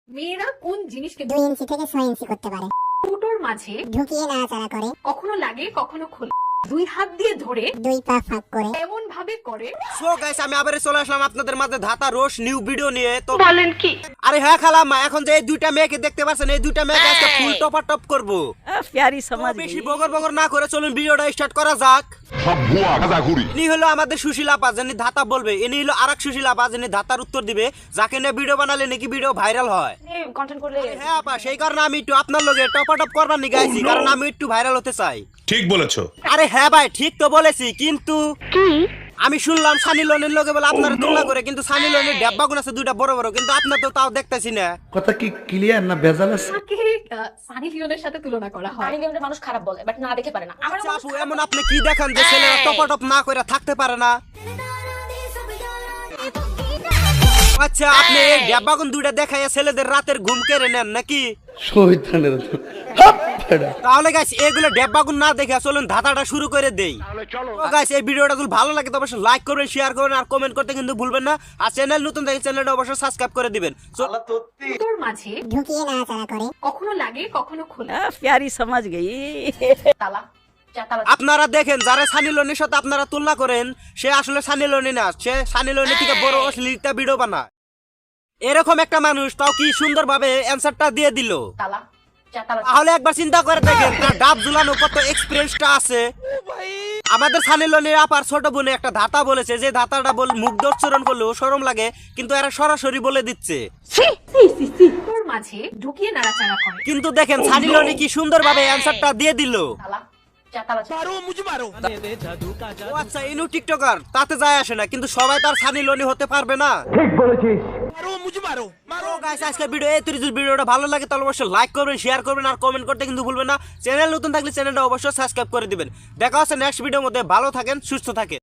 মেয়েরা কোন জিনিসকে 2 ইঞ্চি থেকে 6 ইঞ্চি করতে পারে, দুটোর মাঝে ঢুকিয়ে নাড়াচাড়া করে, কখনো লাগে কখনো খোলে, দুই হাত দিয়ে ধরে 2 পা ফাঁক করে। এমন ভাবে করে। সো গাইস আমি আবার চলে আসলাম আপনাদের মাঝে ধাতা রোশ নিউ ভিডিও নিয়ে। তো বলেন কি? আরে হ্যাঁ খালাম্মা, এখন যে এই দুইটা মেয়েকে দেখতে পাচ্ছেন, এই দুইটা মেয়েকে আজকে ফুল টপা টপ করবো। प्यारी समझ বেশি गई। বগর বগর না করে চলুন ভিডিওটা স্টার্ট করা যাক। সব ভুয়া গাঁজাখুরি। ইনি হলো আমাদের সুশীল আপা, যিনি ধাতা বলবে। ইনি হলো আরেক সুশীল আপা, যিনি ধাতার উত্তর দিবে, যাকে নিয়ে ভিডিও বানালে নাকি ভিডিও ভাইরাল হয়। কন্টেন্ট করলে হ্যাঁ আপা, সেই কারণে আমি একটু আপনার লগে টপা টপ করবার নিয়ে গাইছি, কারণ আমি একটু ভাইরাল হতে চাই। ঠিক বলেছো। আরে হ্যাঁ ভাই, ঠিক তো বলেছি, কিন্তু আমি শুনলাম সানি লিওনের লগে বলে আপনারা তুলনা করে, কিন্তু সানি লিওনের ডেব্বা গুণ আছে দুইটা বড় বড়, কিন্তু আপনার তো তাও দেখতেছি না। কথা কি ক্লিয়ার না ভেজাল আছে? তাকে সানি লিওনের সাথে তুলনা করা হয়। সানি লিওনের মানুষ খারাপ বলে বাট না দেখে পারে না। আমার আচ্ছা আপু, এমন আপনি কি দেখান যে ছেলেরা টপা টপ না করে থাকতে পারে না? আচ্ছা, আপনি এই ডেব্বা গুণ দুইটা দেখাইয়া ছেলেদের রাতের ঘুম কেড়ে নেন নাকি? শয়তানের হাপ ফেড়া। তাহলে গাইস এগুলো ডেব্বাগুন না দেখে চলুন ধাঁধাটা শুরু করে দেই। তো গাইস এই ভিডিওটা যদি ভালো লাগে তো অবশ্যই লাইক করবেন, শেয়ার করবেন আর কমেন্ট করতে কিন্তু ভুলবেন না। আর চ্যানেল নতুন দেখে চ্যানেলটা অবশ্যই সাবস্ক্রাইব করে দিবেন। দুটোর মাঝে ঢুকিয়ে নাড়াচাড়া করে, কখনো লাগে কখনো খোলে, प्यारी समझ गई। তালা চাতালা আপনারা দেখেন, যারা সানি লিওনের সাথে আপনারা তুলনা করেন, সে আসলে সানি লিওনি না, সে সানি লিওনের থেকে বড় অশ্লীলতা ভিডিও বানায়। এরকম একটা মানুষ তাও কি সুন্দরভাবে অ্যানসারটা দিয়ে দিল। তালা চাতালা তাহলে একবার চিন্তা করে দেখেন তার ডাব ঝুলানো কত এক্সপিরিয়েন্সটা আছে। আমাদের সানি লিওনের আপার ছোট বোনে একটা ধাতা বলেছে, যে ধাতাটা মুগ্ধ উচ্চারণ করলেও শরম লাগে, কিন্তু এরা সরাসরি বলে দিচ্ছে। দুটোর মাঝে ঢুকিয়ে নাড়াচাড়া করে। কিন্তু দেখেন সানি লিওনি কি সুন্দরভাবে অ্যানসারটা দিয়ে দিল। তালা চাতালা ও আচ্ছা, ইনু টিকটকার, তাতে যায় আসে না, কিন্তু সবাই তার সানি লিওনি হতে পারবে না। তো guys, আজকের ভিডিও এই যদি ভিডিওটা ভালো লাগে তাহলে অবশ্যই লাইক করবেন, শেয়ার করবেন আর কমেন্ট করতে কিন্তু ভুলবেন না। চ্যানেল নতুন থাকলে চ্যানেলটা অবশ্যই সাবস্ক্রাইব করে দিবেন। দেখা হচ্ছে নেক্সট ভিডিওর মধ্যে। ভালো থাকেন, সুস্থ থাকেন।